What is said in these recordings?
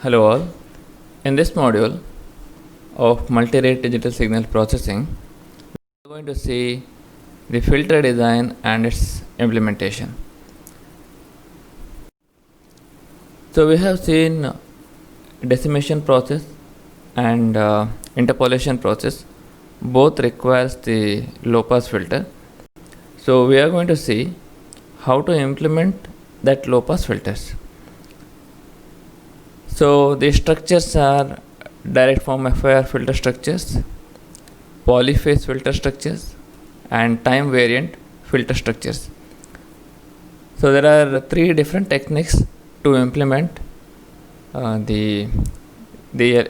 Hello all. In this module of multi-rate digital signal processing, we are going to see the filter design and its implementation. So we have seen decimation process and interpolation process. Both requires the low pass filter. So we are going to see how to implement that low pass filters. So the structures are direct form FIR filter structures, polyphase filter structures, and time variant filter structures. So there are three different techniques to implement the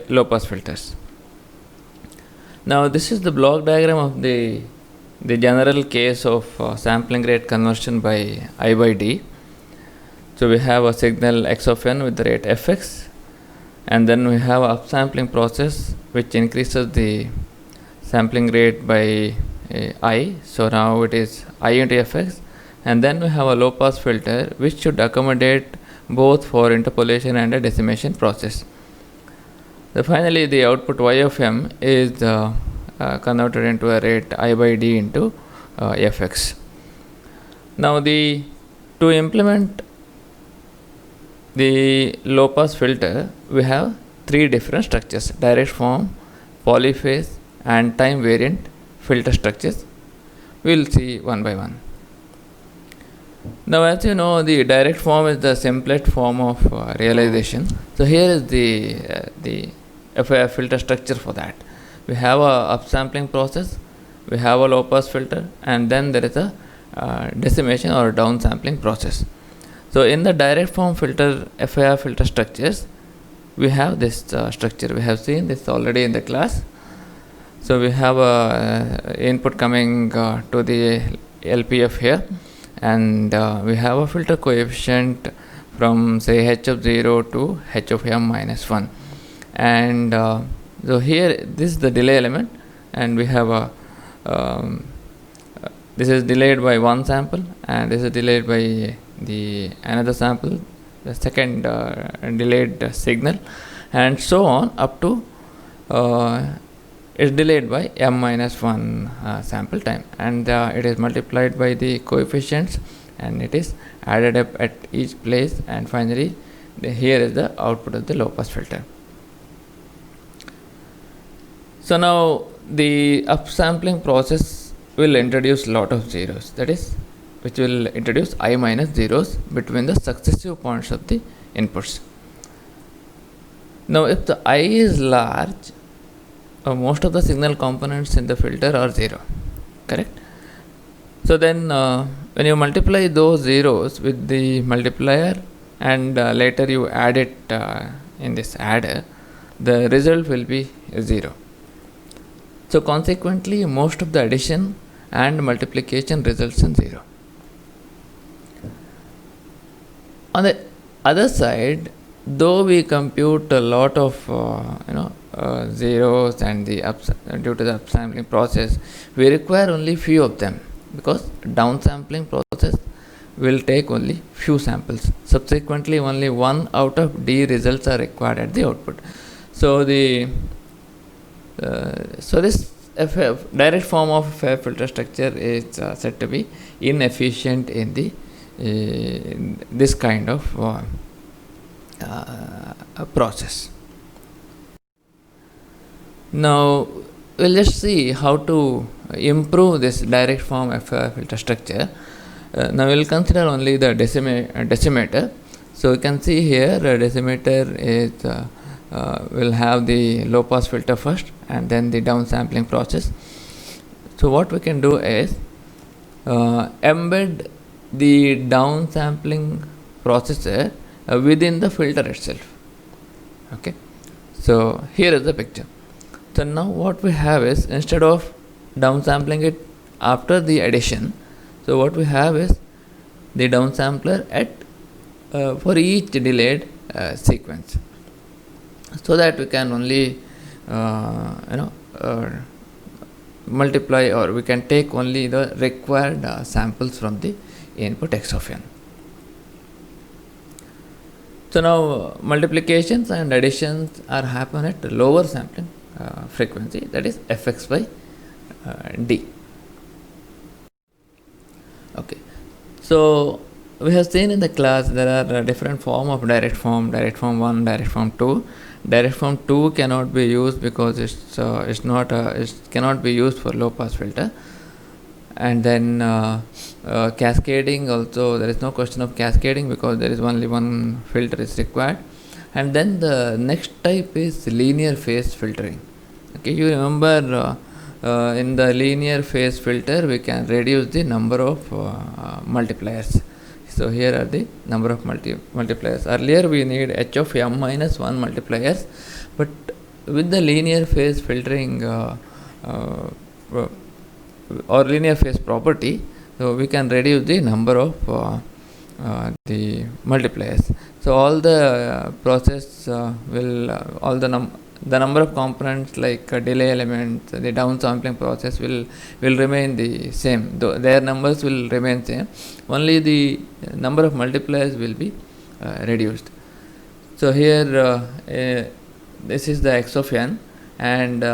low pass filters. Now this is the block diagram of the general case of sampling rate conversion by I by D. So we have a signal x of n with the rate fx, and then we have a upsampling process which increases the sampling rate by I. So now it is I into fx, and then we have a low pass filter which should accommodate both for interpolation and a decimation process. So finally the output y of m is converted into a rate I by D into fx. Now to implement the low pass filter, we have three different structures: direct form, polyphase, and time variant filter structures. We will see one by one. Now as you know, the direct form is the simplest form of realization. So here is the FIR filter structure for that. We have a upsampling process, we have a low pass filter, and then there is a decimation or downsampling process. So in the direct form filter FIR filter structures, we have this structure. We have seen this already in the class. So we have a input coming to the LPF here, and we have a filter coefficient from say h of 0 to h of m minus 1, and so here this is the delay element, and we have a this is delayed by one sample, and this is delayed by the another sample, the second delayed signal, and so on up to is delayed by m minus 1 sample time, and it is multiplied by the coefficients, and it is added up at each place, and finally here is the output of the low pass filter. So now the upsampling process will introduce lot of zeros, that is, which will introduce I minus zeros between the successive points of the inputs. Now if the I is large, most of the signal components in the filter are 0, correct? So then when you multiply those zeros with the multiplier, and later you add it in this adder, the result will be 0. So consequently most of the addition and multiplication results in 0. On the other side, though we compute a lot of zeros and due to the upsampling process, we require only few of them, because downsampling process will take only few samples. Subsequently only 1 out of D results are required at the output. So this direct form of FIR filter structure is said to be inefficient in the this kind of process. Now we'll just see how to improve this direct form FIR filter structure. Now we'll consider only the decimator. So you can see here decimator is will have the low pass filter first, and then the downsampling process. So what we can do is embed the downsampling processor within the filter itself. Okay, so here is the picture. So now what we have is, instead of downsampling it after the addition, so what we have is the downsampler at for each delayed sequence, so that we can only multiply, or we can take only the required samples from the input x of n. So now multiplications and additions are happen at lower sampling frequency, that is fx by d. Okay, so we have seen in the class there are different form of direct form 1, direct form 2. Direct form 2 cannot be used because it's not it cannot be used for low pass filter. And then cascading also, there is no question of cascading because there is only one filter is required. And then the next type is linear phase filtering. Okay, you remember in the linear phase filter we can reduce the number of multipliers. So here are the number of multipliers. Earlier we need h of m minus 1 multipliers, but with the linear phase filtering or linear phase property, so we can reduce the number of the multipliers. So all the process will all the number of components like delay elements, the downsampling process will remain the same. Their numbers will remain same. Only the number of multipliers will be reduced. So here this is the x of n, and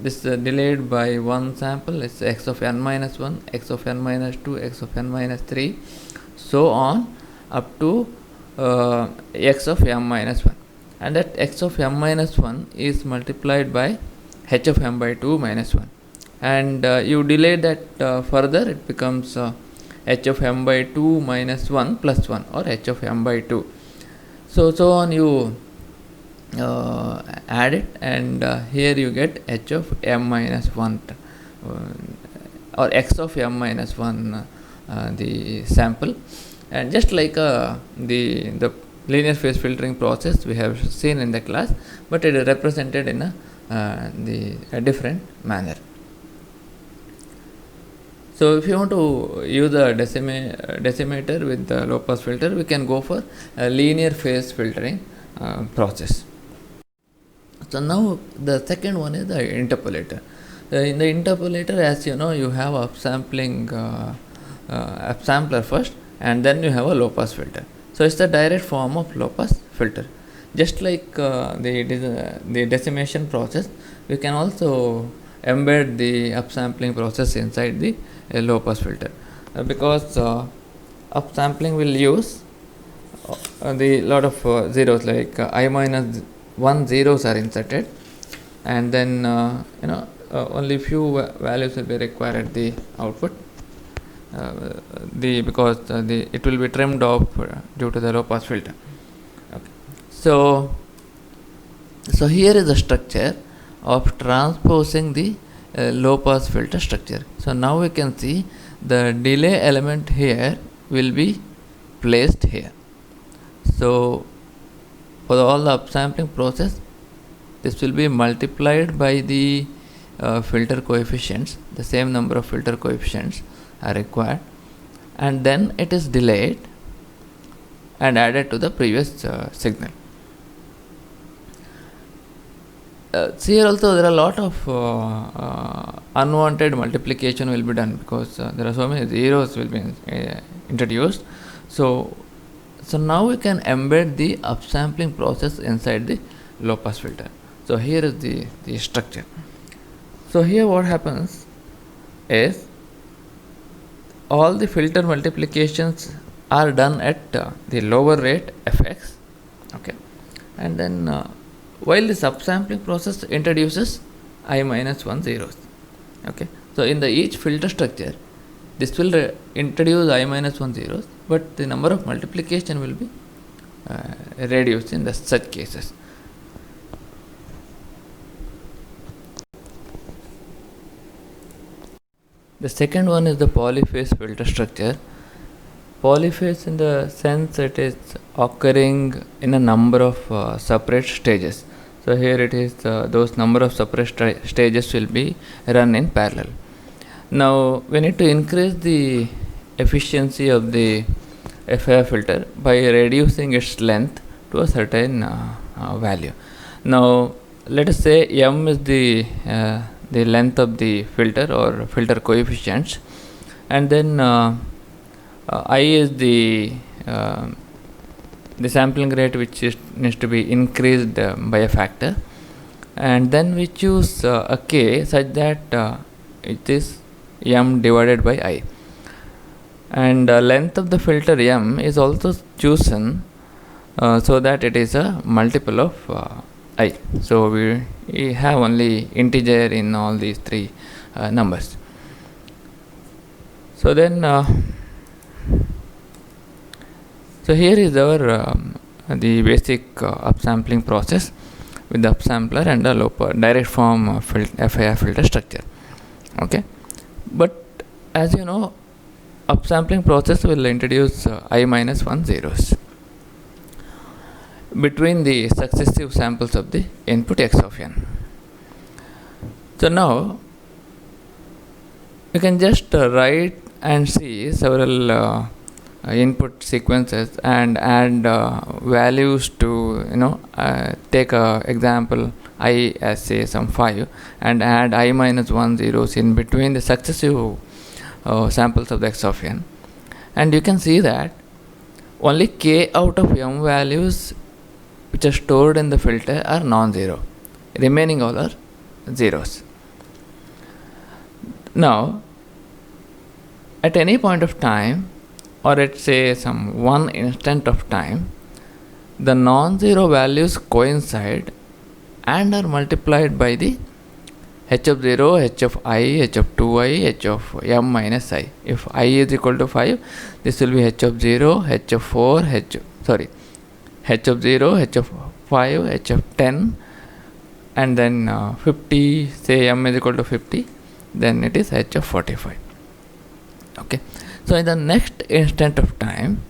this delayed by one sample is x of n minus 1, x of n minus 2, x of n minus 3, so on up to x of m minus 1. And that x of m minus 1 is multiplied by h of m by 2 minus 1. And you delay that further, it becomes h of m by 2 minus 1 plus 1, or h of m by 2. So on you add it, and here you get h of m minus 1 or x of m minus 1 the sample. And just like the linear phase filtering process we have seen in the class, but it is represented in a different manner. So if you want to use a decimator with the low pass filter, we can go for a linear phase filtering process. So now the second one is the interpolator. In the interpolator, as you know, you have upsampling upsampler first, and then you have a low pass filter. So it's the direct form of low pass filter. Just like the decimation process, we can also embed the upsampling process inside the low pass filter, because upsampling will use the lot of zeros, like I minus 1 zeros are inserted, and then only few values will be required at the output, because it will be trimmed off due to the low pass filter. Okay. So here is the structure of transposing the low pass filter structure. So now we can see the delay element here will be placed here. So for all the upsampling process, this will be multiplied by the filter coefficients. The same number of filter coefficients are required, and then it is delayed and added to the previous signal. Here also there are a lot of unwanted multiplication will be done, because there are so many zeros will be introduced. So now we can embed the upsampling process inside the low pass filter. So here is the structure. So here what happens is all the filter multiplications are done at the lower rate fx. Okay, and then while this upsampling process introduces I minus 1 zeros. Okay, so in the each filter structure, this will introduce I minus 1 zeros, but the number of multiplication will be reduced in such cases. The second one is the polyphase filter structure. Polyphase in the sense it is occurring in a number of separate stages. So here it is those number of separate stages will be run in parallel. Now we need to increase the efficiency of the FIR filter by reducing its length to a certain value. Now let us say m is the length of the filter or filter coefficients, and then I is the the sampling rate which needs to be increased by a factor, and then we choose a k such that it is m divided by I, and length of the filter m is also chosen so that it is a multiple of I. So we have only integer in all these three numbers. So then so here is our the basic upsampling process with the upsampler and a low direct form FIR filter structure. Okay, but as you know, upsampling process will introduce I minus 1 zeros between the successive samples of the input x of n. So now you can just write and see several input sequences and add values to, take a example I as say some 5 and add I minus 1 zeros in between the successive samples of the x of n, and you can see that only k out of m values which are stored in the filter are non-zero, remaining all are zeros. Now at any point of time, or at say some one instant of time, the non-zero values coincide and are multiplied by the h of 0, h of I, h of 2i, h of m minus I. If I is equal to 5, this will be h of 0, h of 4, h of 0, h of 5, h of 10, and then 50, say m is equal to 50, then it is h of 45. Okay, so in the next instant of time,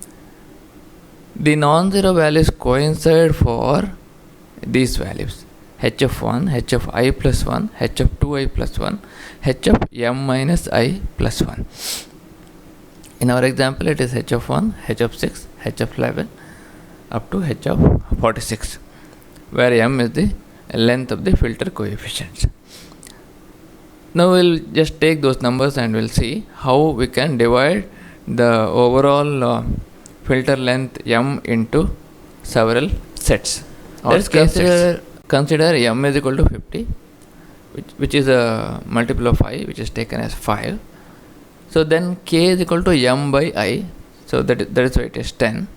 the non-zero values coincide for these values: h of 1, h of I plus 1, h of 2i plus 1, h of m minus I plus 1. In our example, it is h of 1, h of 6, h of 11, up to h of 46, where m is the length of the filter coefficients. Now we'll just take those numbers and we'll see how we can divide the overall filter length m into several sets. Let's consider m is equal to 50, which is a multiple of I, which is taken as 5. So then k is equal to m by I, so that is why it is 10.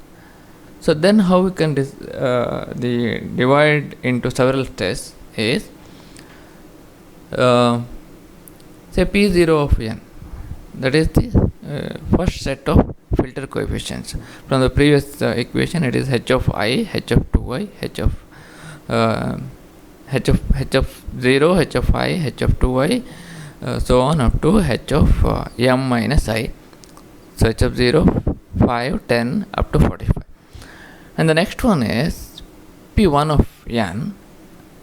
So then how we can the divide into several tests is say p0 of n, that is the first set of filter coefficients. From the previous equation, it is h of I, h of 2i, h of 0, h of I, h of 2i, so on up to h of m minus I. So h of 0, 5, 10 up to 45. And the next one is p1 of n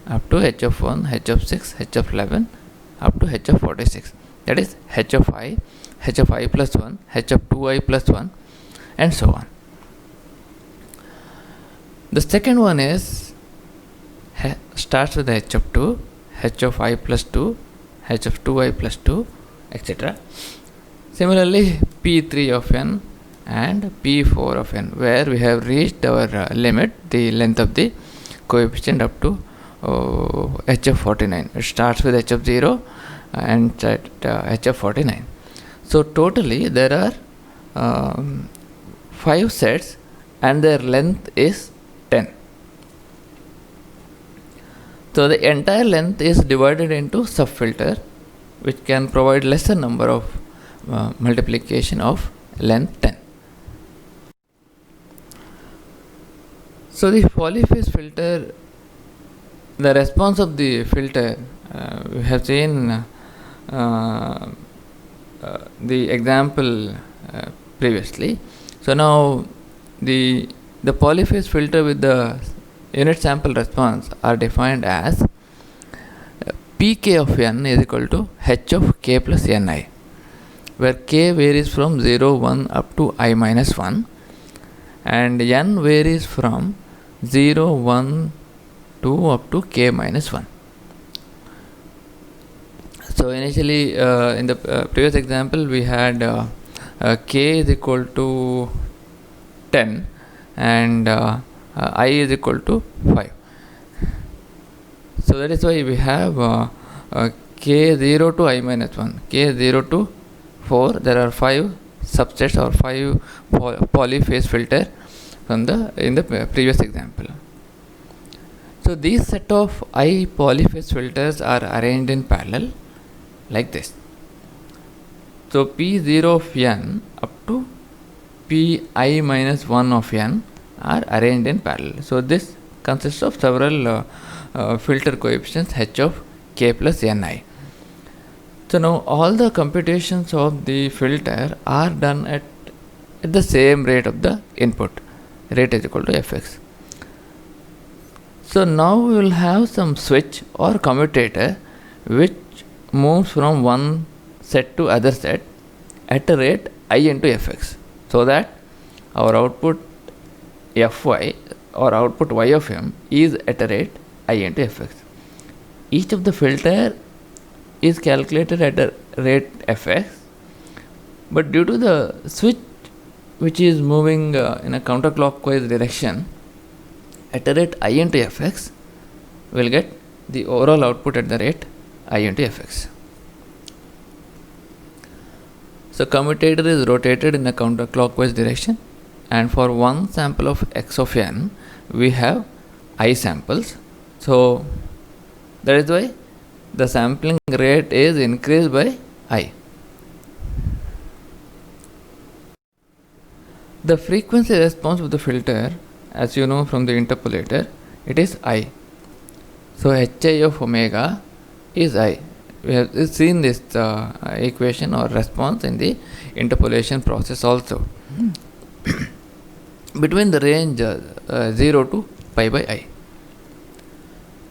up to h of 1, h of 6, h of 11 up to h of 46. That is h of I plus 1, h of 2i plus 1, and so on. The second one is starts with h of 2, h of I plus 2, h of 2i plus 2, etc. Similarly, p3 of n and p4 of n, where we have reached our limit, the length of the coefficient up to h of 49. It starts with h of 0 and at h of 49. So totally there are 5 sets and their length is 10. So the entire length is divided into subfilter, which can provide lesser number of multiplication of length 10. So the polyphase filter, the response of the filter, we have seen the example previously. So now the polyphase filter with the unit sample response are defined as pk of n is equal to h of k plus ni, where k varies from 0, 1 up to I minus 1 and n varies from 0, 1, 2 up to k minus 1. So initially in the previous example we had k is equal to 10 and I is equal to 5. So that is why we have k0 to I minus 1, k0 to 4. There are 5 subsets or 5 polyphase filter in the previous example. So these set of I polyphase filters are arranged in parallel like this. So P0 of n up to Pi minus 1 of n are arranged in parallel. So this consists of several filter coefficients h of k plus ni. So now all the computations of the filter are done at the same rate of the input. Rate is equal to fx. So now we will have some switch or commutator which moves from one set to other set at a rate I into fx, so that our output fy or output y of m is at a rate I into fx. Each of the filter is calculated at a rate fx, but due to the switch which is moving in a counterclockwise direction at a rate I into fx, we will get the overall output at the rate I into fx. So commutator is rotated in a counterclockwise direction, and for one sample of x of n we have I samples. So that is why the sampling rate is increased by I. The frequency response of the filter, as you know from the interpolator, it is I. So hi of omega is I. We have seen this equation or response in the interpolation process also. Between the range 0 to pi by I.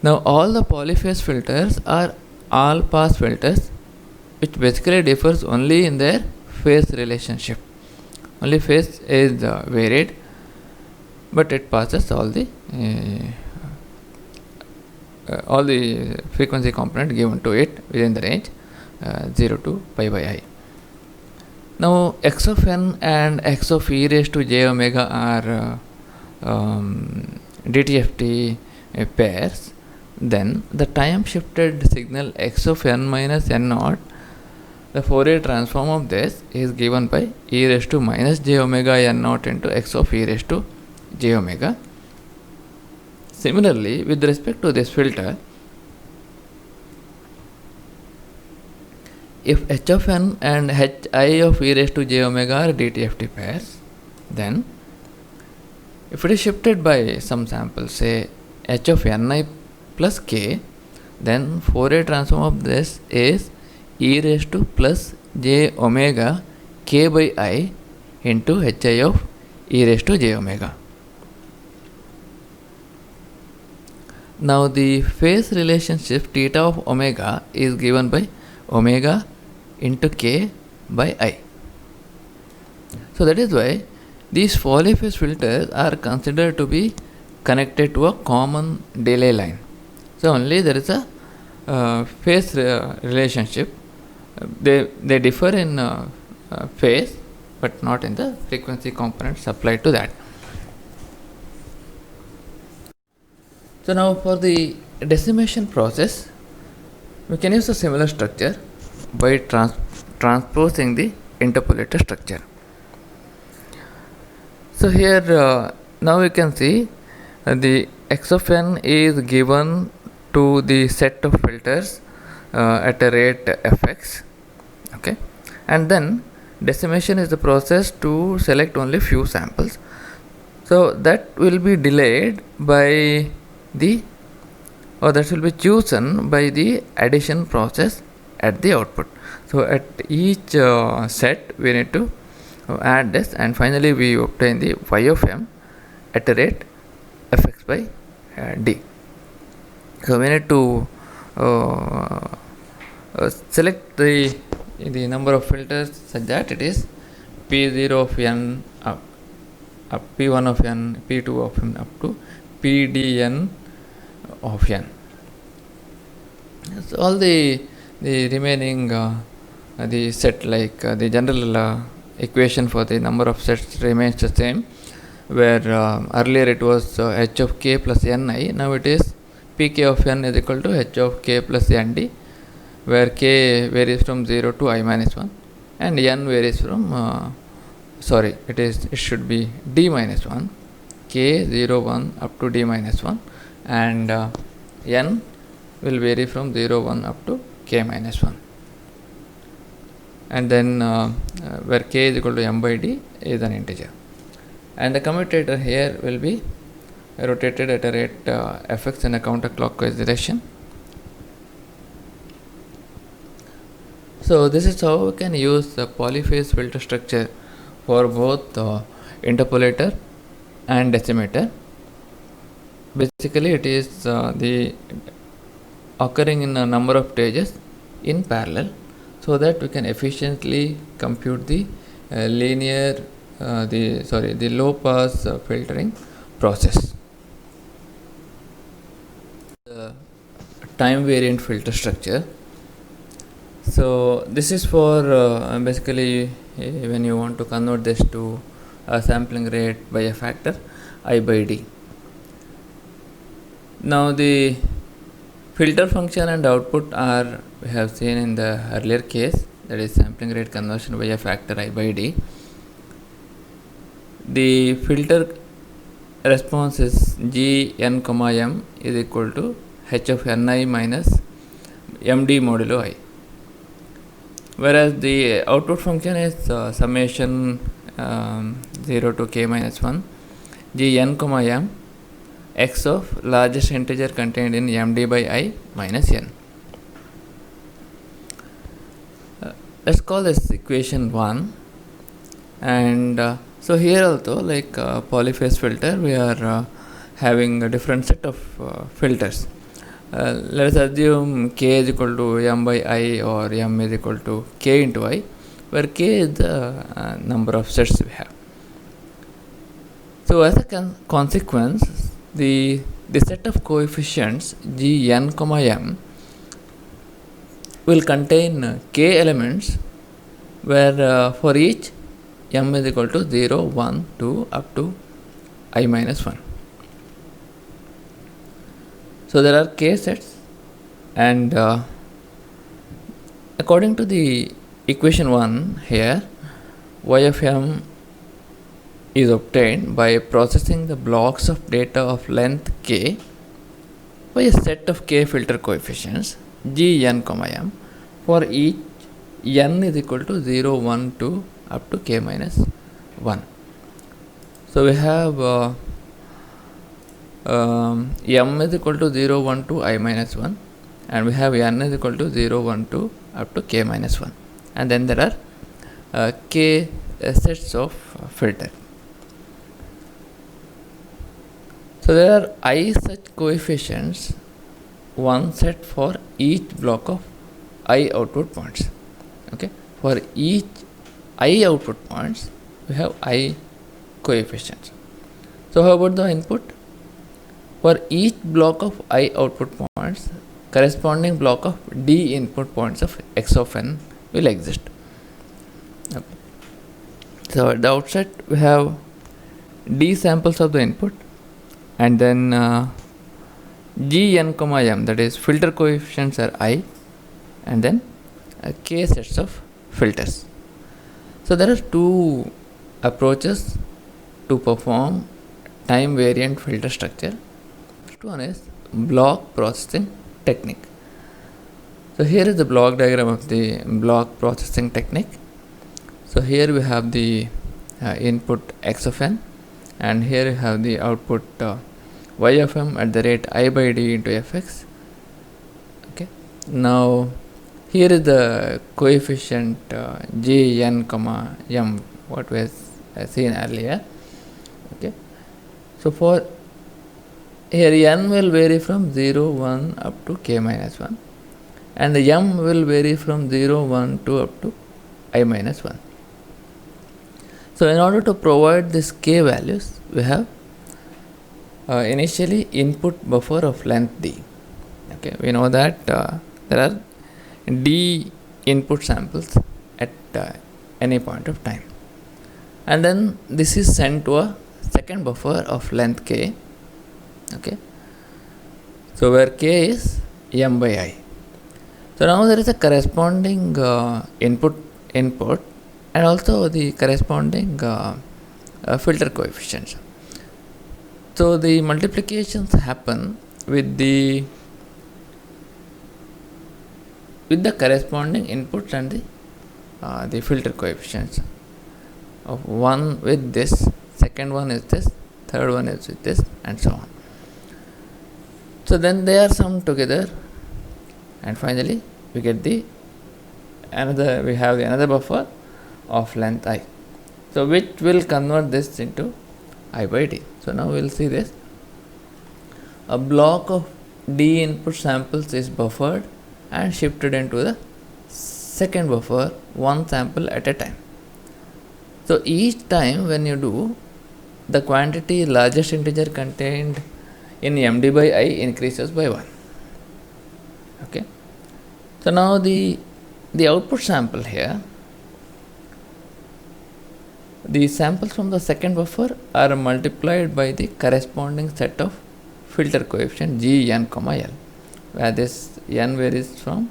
Now all the polyphase filters are all pass filters, which basically differs only in their phase relationship. Only phase is varied, but it passes all the frequency component given to it within the range 0 to pi by I. Now x of n and x of e raised to j omega are DTFT pairs. Then the time shifted signal x of n minus n naught, the Fourier transform of this is given by e raised to minus j omega n naught into x of e raised to j omega. Similarly, with respect to this filter, if h of n and hi of e raised to j omega are DTFT pairs, then if it is shifted by some sample, say h of ni plus k, then Fourier transform of this is e raised to plus j omega k by I into hi of e raised to j omega. Now the phase relationship theta of omega is given by omega into k by I. So that is why these polyphase filters are considered to be connected to a common delay line. So only there is a phase relationship. They differ in phase, but not in the frequency components applied to that. So now for the decimation process, we can use a similar structure by transposing the interpolator structure. So here now we can see the x of n is given to the set of filters at a rate fx, okay, and then decimation is the process to select only few samples. So that will be delayed by that will be chosen by the addition process at the output. So at each set we need to add this, and finally we obtain the y of m at a rate fx by d. So we need to select the number of filters such that it is p0 of n up p1 of n, p2 of n up to pdn of n. So all the remaining the set, like the general equation for the number of sets remains the same. where earlier it was h of k plus ni. Now it is pk of n is equal to h of k plus nd, where k varies from 0 to I minus 1 and n varies from it should be d minus 1, k 0 1 up to d minus 1, and n will vary from 0 1 up to k minus 1, and then where k is equal to m by d is an integer, and the commutator here will be rotated at a rate fx in a counterclockwise direction. So this is how we can use the polyphase filter structure for both interpolator and decimator. Basically it is the occurring in a number of stages in parallel, so that we can efficiently compute the the low pass filtering process. The time variant filter structure. So this is for basically when you want to convert this to a sampling rate by a factor I by d. Now the filter function and output are, we have seen in the earlier case, that is sampling rate conversion by a factor I by d. The filter response is g n comma m is equal to h of ni minus md modulo I, whereas the output function is summation 0 to k minus 1 g n comma m x of largest integer contained in md by I minus n. Let's call this equation 1, and so here also, like polyphase filter, we are having a different set of filters. Let us assume k is equal to m by I or m is equal to k into I, where k is the number of sets we have. So as a consequence, the set of coefficients g n comma m will contain k elements, where for each m is equal to 0, 1, 2 up to I minus 1. So there are k sets, and according to the equation 1 here, y of m is obtained by processing the blocks of data of length k by a set of k filter coefficients g n comma m for each n is equal to 0, 1, 2 up to k minus 1. So we have m is equal to 0, 1, 2 I minus 1, and we have n is equal to 0, 1, 2 up to k minus 1, and then there are k sets of filter. So there are I such coefficients, one set for each block of I output points. Okay, for each I output points we have I coefficients. So how about the input? For each block of I output points, corresponding block of D input points of x of n will exist. Okay. So at the outset we have D samples of the input, and then g n comma m, that is filter coefficients are I, and then k sets of filters. So there are two approaches to perform time variant filter structure. First one is block processing technique. So here is the block diagram of the block processing technique. So here we have the input x of n, and here we have the output y of m at the rate I by d into fx. Okay, now here is the coefficient g n comma m, what was seen earlier. Okay, so for here n will vary from 0, 1 up to k minus 1, and the m will vary from 0, 1, 2 up to I minus 1. So in order to provide these k values, we have initially input buffer of length d. Okay, we know that there are d input samples at any point of time, and then this is sent to a second buffer of length k. Okay, so where k is m by I. So now there is a corresponding input and also the corresponding filter coefficients. So the multiplications happen with the corresponding inputs and the filter coefficients. Of one with this, second one is this, third one is with this, and so on. So then they are summed together, and finally we get we have the another buffer of length I. So which will convert this into I by D. So now we will see this. A block of D input samples is buffered and shifted into the second buffer, one sample at a time. So each time when you do, the quantity largest integer contained in MD by I increases by 1. Okay. So now the output sample here, the samples from the second buffer are multiplied by the corresponding set of filter coefficient G n comma L, where this n varies from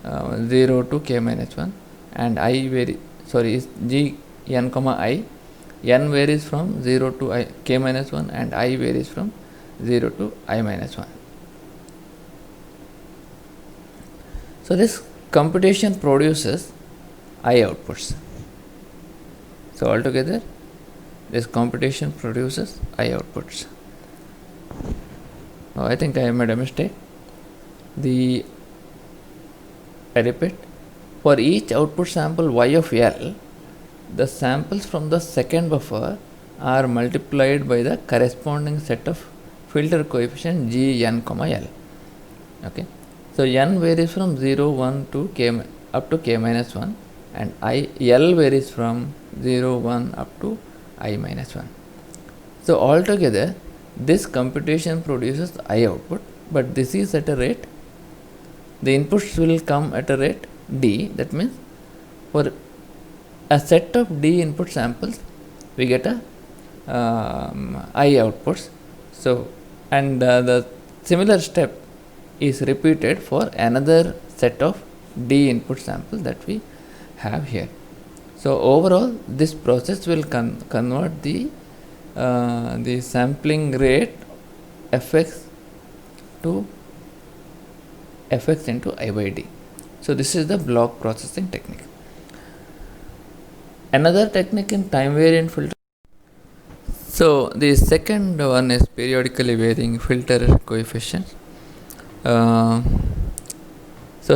0 to k minus 1 and is G n comma I, n varies from 0 to k minus 1 and I varies from 0 to I minus 1. So this computation produces I outputs. So altogether this computation produces I outputs. Now I think I made a mistake. I repeat, for each output sample y of L, the samples from the second buffer are multiplied by the corresponding set of filter coefficient G n comma L. Okay. So n varies from 0, 1 to k up to k minus 1 and L varies from 0, 1 up to I minus 1. So altogether this computation produces I output, but this is at a rate, the inputs will come at a rate D. That means for a set of D input samples we get a I outputs. So and the similar step is repeated for another set of D input samples that we have here. So overall this process will convert the sampling rate fx to fx into I by D. So this is the block processing technique. Another technique in time variant filter. So the second one is periodically varying filter coefficients. So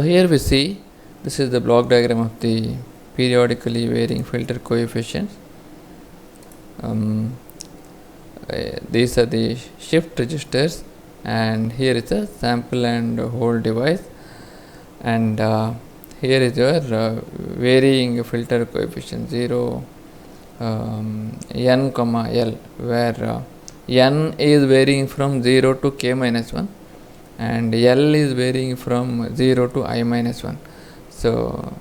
here we see, this is the block diagram of the periodically varying filter coefficients. These are the shift registers, and here is a sample and hold device, and here is your varying filter coefficient 0 n comma L, where n is varying from 0 to k minus 1 and L is varying from 0 to I minus 1. So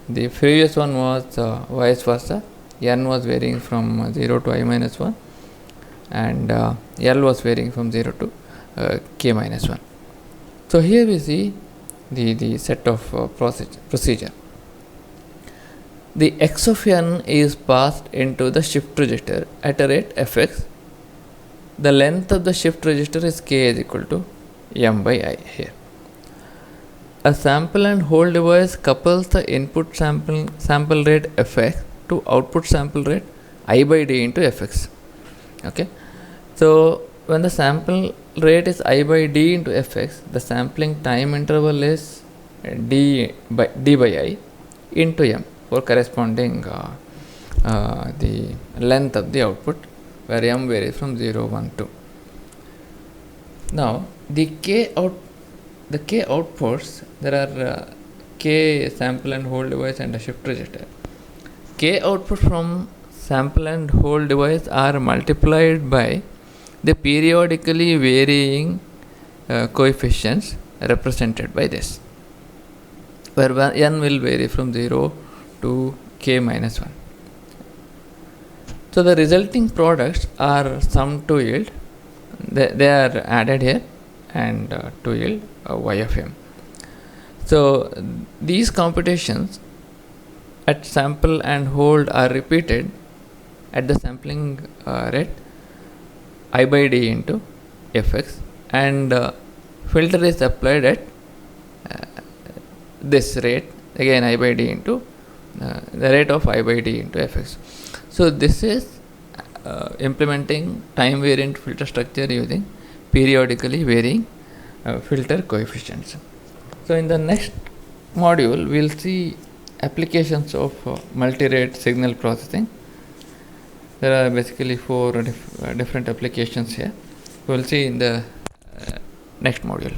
the previous one was vice versa, n was varying from 0 to I minus 1 and L was varying from 0 to k minus 1. So here we see the set of procedure. The x of n is passed into the shift register at a rate fx. The length of the shift register is k is equal to m by I here. A sample and hold device couples the input sample rate fx to output sample rate I by D into fx. Okay. So when the sample rate is I by D into fx, the sampling time interval is D by I into m for corresponding the length of the output, where m varies from 0, 1, 2. Now the k outputs, there are k sample and hold device and a shift register. K output from sample and hold device are multiplied by the periodically varying coefficients represented by this, where n will vary from 0 to k minus 1. So the resulting products are summed to yield. They are added here and to yield YFM. So these computations at sample and hold are repeated at the sampling rate I by D into Fx, and filter is applied at this rate, again I by D into the rate of I by D into Fx. So this is implementing time variant filter structure using periodically varying filter coefficients. So in the next module we'll see applications of multi-rate signal processing. There are basically 4 different applications here. We'll see in the next module.